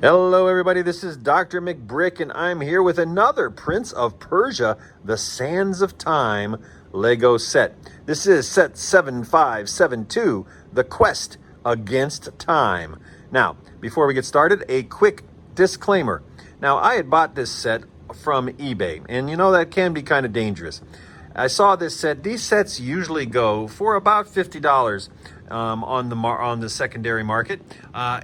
Hello everybody, this is DrMcBrick and I'm here with another Prince of Persia, The Sands of Time Lego set. This is set 7572, The Quest Against Time. Now, before we get started, a quick disclaimer. Now, I had bought this set from eBay, and you know that can be kind of dangerous. I saw this set. These sets usually go for about $50 on the secondary market, well,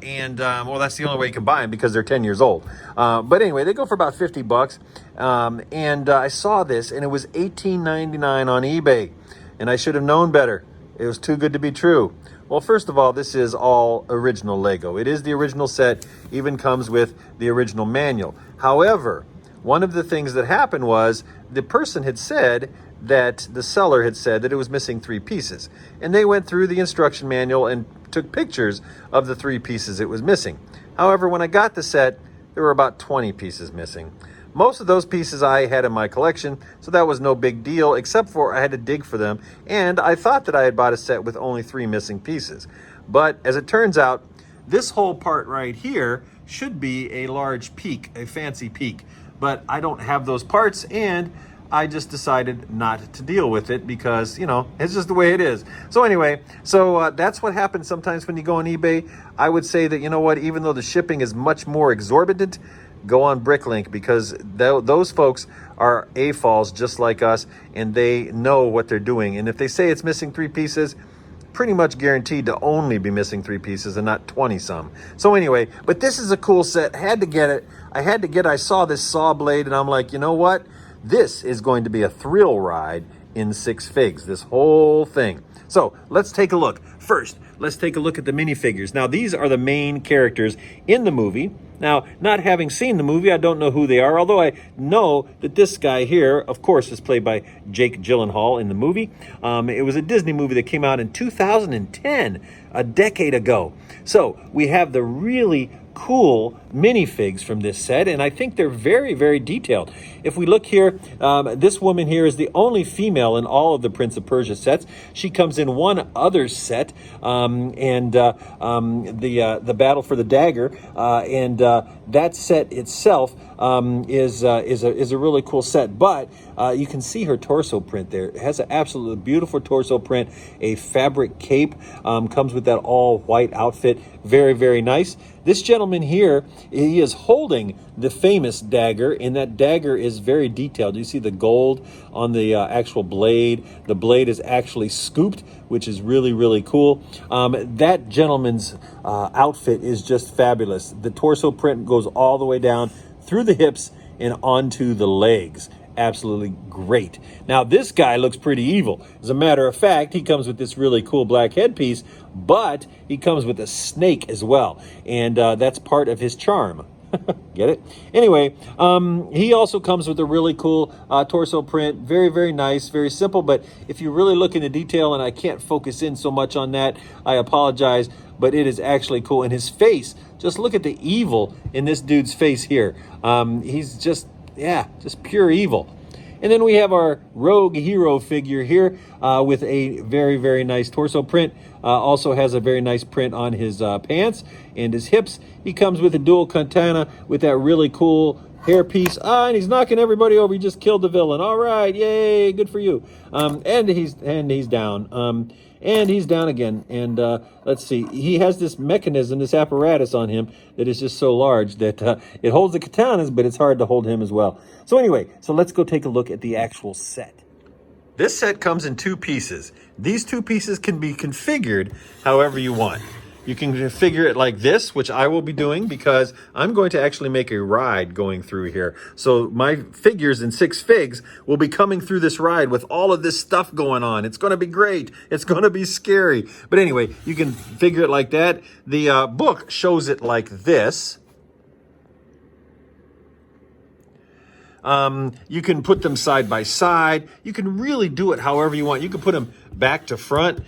that's the only way you can buy them because they're 10 years old. But anyway, they go for about 50 bucks. I saw this, and it was $18.99 on eBay, and I should have known better. It was too good to be true. Well, first of all, this is all original Lego. It is the original set, even comes with the original manual. However, one of the things that happened was the person had said that the seller had said that it was missing 3 pieces. And they went through the instruction manual and took pictures of the 3 pieces it was missing. However, when I got the set, there were about 20 pieces missing. Most of those pieces I had in my collection, so that was no big deal, except for I had to dig for them, and I thought that I had bought a set with only 3 missing pieces. But as it turns out, this whole part right here should be a large peak, a fancy peak. But I don't have those parts, and I just decided not to deal with it because, you know, it's just the way it is. So anyway, that's what happens sometimes when you go on eBay. I would say that, you know what, even though the shipping is much more exorbitant, go on BrickLink because those folks are AFOLs just like us, and they know what they're doing. And if they say it's missing 3 pieces, pretty much guaranteed to only be missing 3 pieces and not 20 some. So anyway, but this is a cool set. Had to get it. I saw this saw blade and I'm like, you know what? This is going to be a thrill ride in SixFigs, this whole thing. So let's take a look. First, let's take a look at the minifigures. Now, these are the main characters in the movie. Now, not having seen the movie, I don't know who they are, although I know that this guy here, of course, is played by Jake Gyllenhaal in the movie. It was a Disney movie that came out in 2010, a decade ago. So we have the really cool minifigs from this set, and I think they're very, very detailed. If we look here, this woman here is the only female in all of the Prince of Persia sets. She comes in one other set, the Battle for the Dagger, that set itself is a really cool set. But you can see her torso print there. It has an absolutely beautiful torso print. A fabric cape comes with that all white outfit. Very, very nice. This gentleman here, he is holding the famous dagger, and that dagger is very detailed. You see the gold on the actual blade. The blade is actually scooped, which is really, really cool. That gentleman's outfit is just fabulous. The torso print goes all the way down through the hips and onto the legs. Absolutely great. Now, this guy looks pretty evil. As a matter of fact, he comes with this really cool black headpiece, but he comes with a snake as well, and that's part of his charm. Get it? Anyway, he also comes with a really cool torso print. Very, very nice, very simple, but if you really look into detail, and I can't focus in so much on that, I apologize, but it is actually cool. And his face, just look at the evil in this dude's face here. He's just pure evil. And then we have our rogue hero figure here with a very, very nice torso print. Also has a very nice print on his pants and his hips. He comes with a dual katana with that really cool hairpiece. And he's knocking everybody over. He just killed the villain. All right, yay, good for you. And he's down. And he's down again. And let's see, he has this mechanism, this apparatus on him that is just so large that it holds the katanas, but it's hard to hold him as well. So anyway, so let's go take a look at the actual set. This set comes in 2 pieces. These 2 pieces can be configured however you want. You can configure it like this, which I will be doing because I'm going to actually make a ride going through here. So my figures in SixFigs will be coming through this ride with all of this stuff going on. It's going to be great. It's going to be scary. But anyway, you can figure it like that. The book shows it like this. You can put them side by side. You can really do it however you want. You can put them back to front,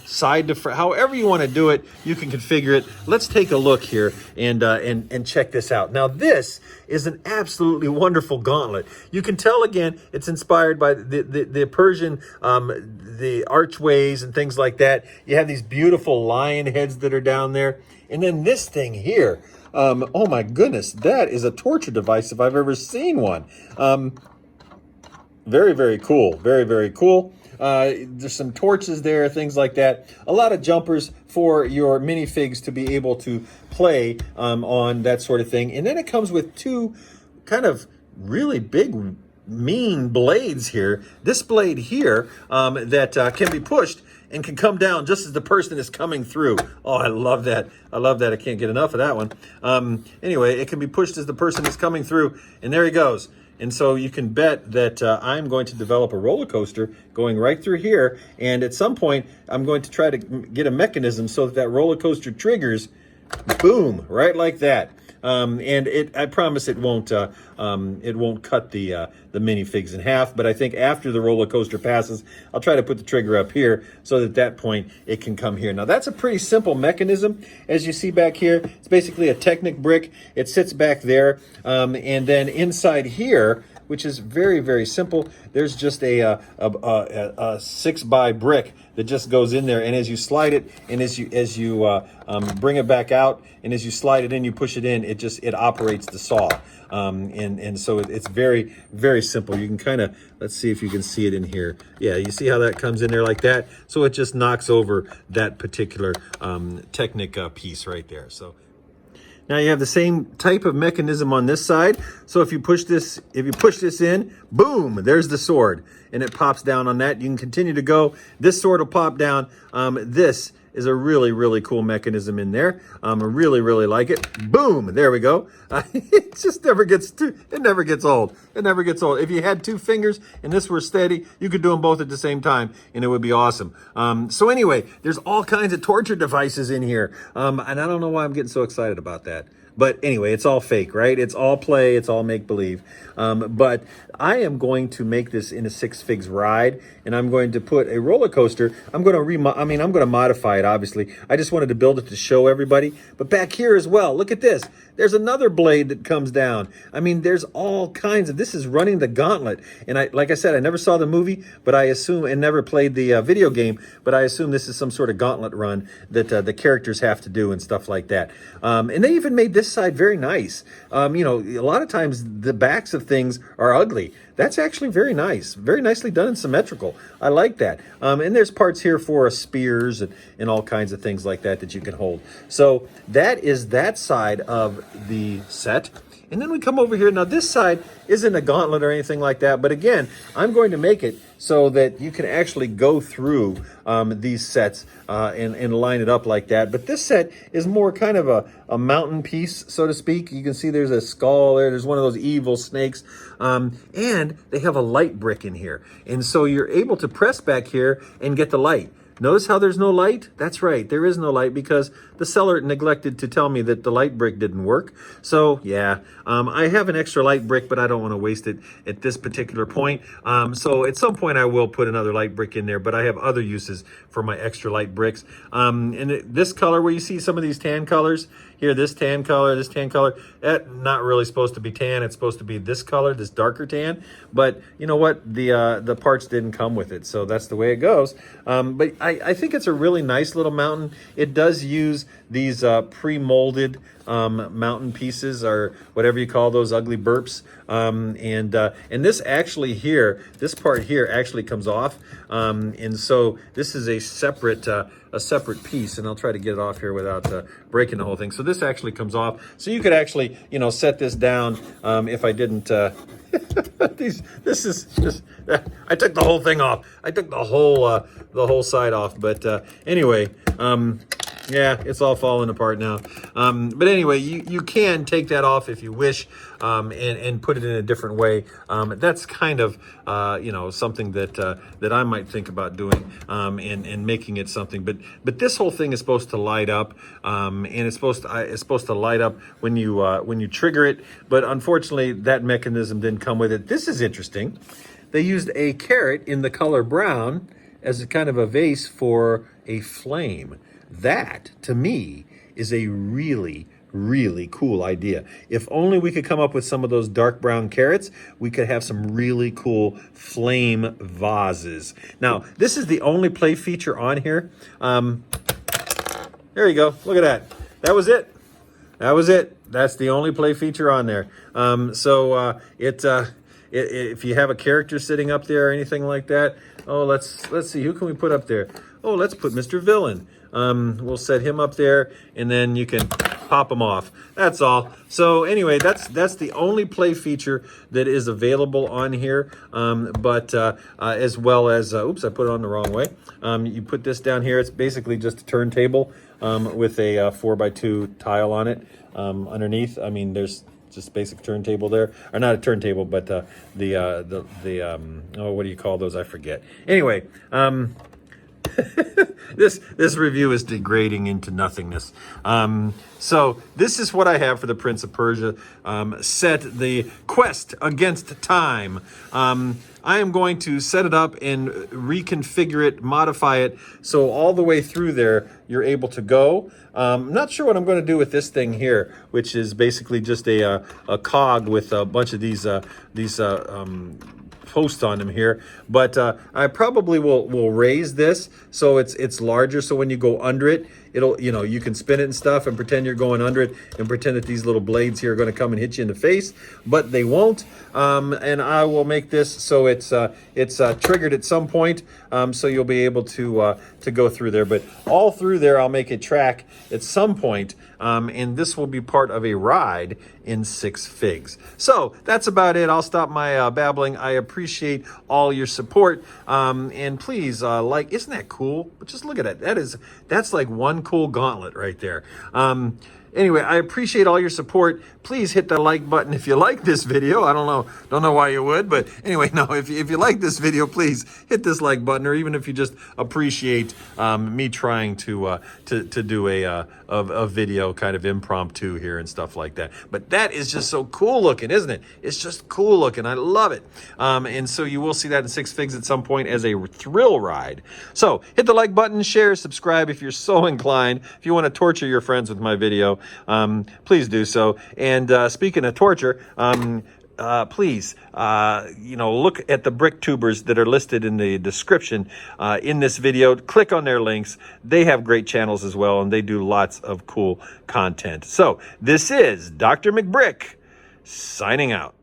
side to front, however you want to do it, you can configure it. Let's take a look here and check this out. Now, this is an absolutely wonderful gauntlet. You can tell, again, it's inspired by the Persian, the archways and things like that. You have these beautiful lion heads that are down there. And then this thing here, Oh my goodness, that is a torture device if I've ever seen one. Very, very cool. Very, very cool. There's some torches there, things like that. A lot of jumpers for your minifigs to be able to play on that sort of thing. And then it comes with two kind of really big, mean blades here. This blade here that can be pushed and can come down just as the person is coming through. Oh, I love that. I love that. I can't get enough of that one. Anyway, it can be pushed as the person is coming through, and there he goes. And so you can bet that I'm going to develop a roller coaster going right through here. And at some point, I'm going to try to get a mechanism so that that roller coaster triggers, boom, right like that. And I promise it won't cut the minifigs in half. But I think after the roller coaster passes, I'll try to put the trigger up here so that at that point it can come here. Now that's a pretty simple mechanism, as you see back here. It's basically a DrMcBrick. It sits back there, and then inside here, which is very, very simple, there's just a 6x brick that just goes in there, and as you slide it, and as you bring it back out, and as you slide it in, you push it in, it operates the saw, and so it's very, very simple. You can kind of, let's see if you can see it in here. Yeah, you see how that comes in there like that? So it just knocks over that particular Technic piece right there. So now you have the same type of mechanism on this side. So if you push this in, boom, there's the sword, and it pops down on that. You can continue to go. This sword will pop down. This is a really, really cool mechanism in there. I really, really like it. Boom, there we go. It just never gets it never gets old. It never gets old. If you had two fingers and this were steady, you could do them both at the same time, and it would be awesome. So anyway, there's all kinds of torture devices in here. And I don't know why I'm getting so excited about that. But anyway, it's all fake, right? It's all play. It's all make-believe. But I am going to make this in a SixFigs ride, and I'm going to put a roller coaster. I'm going to modify it, obviously. I just wanted to build it to show everybody. But back here as well, look at this. There's another blade that comes down. I mean, there's all kinds of, this is running the gauntlet. And like I said, I never saw the movie, but I assume, and never played the video game, but I assume this is some sort of gauntlet run that the characters have to do and stuff like that. And they even made this side very nice. A lot of times the backs of things are ugly. That's actually very nice, very nicely done and symmetrical. I like that. And there's parts here for spears and all kinds of things like that you can hold. So that is that side of the set. And then we come over here. Now this side isn't a gauntlet or anything like that, but again, I'm going to make it so that you can actually go through these sets and line it up like that. But this set is more kind of a mountain piece, so to speak. You can see there's a skull there. There's one of those evil snakes. And they have a light brick in here. And so you're able to press back here and get the light. Notice how there's no light? That's right, there is no light because the seller neglected to tell me that the light brick didn't work. So yeah, I have an extra light brick, but I don't want to waste it at this particular point. So at some point I will put another light brick in there, but I have other uses for my extra light bricks. This color where you see some of these tan colors, here, this tan color, that's not really supposed to be tan. It's supposed to be this color, this darker tan. But you know what? The parts didn't come with it, so that's the way it goes. But I think it's a really nice little mountain. It does use these pre-molded mountain pieces, or whatever you call those ugly burps. And this actually here, this part here actually comes off. And so this is a separate piece, and I'll try to get it off here without breaking the whole thing. So this actually comes off. So you could actually, set this down if I didn't. I took the whole thing off. I took the whole side off. But anyway, yeah, it's all falling apart now. But anyway, you can take that off if you wish, and put it in a different way. That's kind of something that I might think about doing, and making it something. But this whole thing is supposed to light up, and it's supposed to light up when you trigger it. But unfortunately, that mechanism didn't come with it. This is interesting. They used a carrot in the color brown as a kind of a vase for a flame. That, to me, is a really, really cool idea. If only we could come up with some of those dark brown carrots, we could have some really cool flame vases. Now, this is the only play feature on here. There you go. Look at that. That was it. That was it. That's the only play feature on there. If you have a character sitting up there or anything like that, oh, let's see, who can we put up there? Oh, let's put Mr. Villain. We'll set him up there, and then you can pop him off. That's all. So anyway, that's the only play feature that is available on here. As well as, oops, I put it on the wrong way. You put this down here. It's basically just a turntable with a 4x2 tile on it underneath. I mean, there's just basic turntable there, or not a turntable, but oh, what do you call those? I forget. Anyway, this review is degrading into nothingness. So this is what I have for the Prince of Persia set, the Quest Against Time. I am going to set it up and reconfigure it, modify it, so all the way through there you're able to go. I'm not sure what I'm going to do with this thing here, which is basically just a cog with a bunch of these posts on them here, but I probably will raise this so it's larger, so when you go under it, it'll, you can spin it and stuff and pretend you're going under it and pretend that these little blades here are going to come and hit you in the face, but they won't. And I will make this so it's triggered at some point, so you'll be able to go through there. But all through there, I'll make a track at some point, and this will be part of a ride in Six Figs. So that's about it. I'll stop my babbling. I appreciate all your support, and please isn't that cool? But just look at it. That's like one cool gauntlet right there. Anyway, I appreciate all your support. Please hit the like button if you like this video. I don't know why you would, but anyway, no, if you like this video, please hit this like button, or even if you just appreciate me trying to do a video kind of impromptu here and stuff like that. But that is just so cool looking, isn't it? It's just cool looking. I love it. And so you will see that in Six Figs at some point as a thrill ride. So hit the like button, share, subscribe if you're so inclined. If you want to torture your friends with my video, please do so. And speaking of torture, please, look at the BrickTubers that are listed in the description in this video. Click on their links. They have great channels as well, and they do lots of cool content. So this is Dr. McBrick signing out.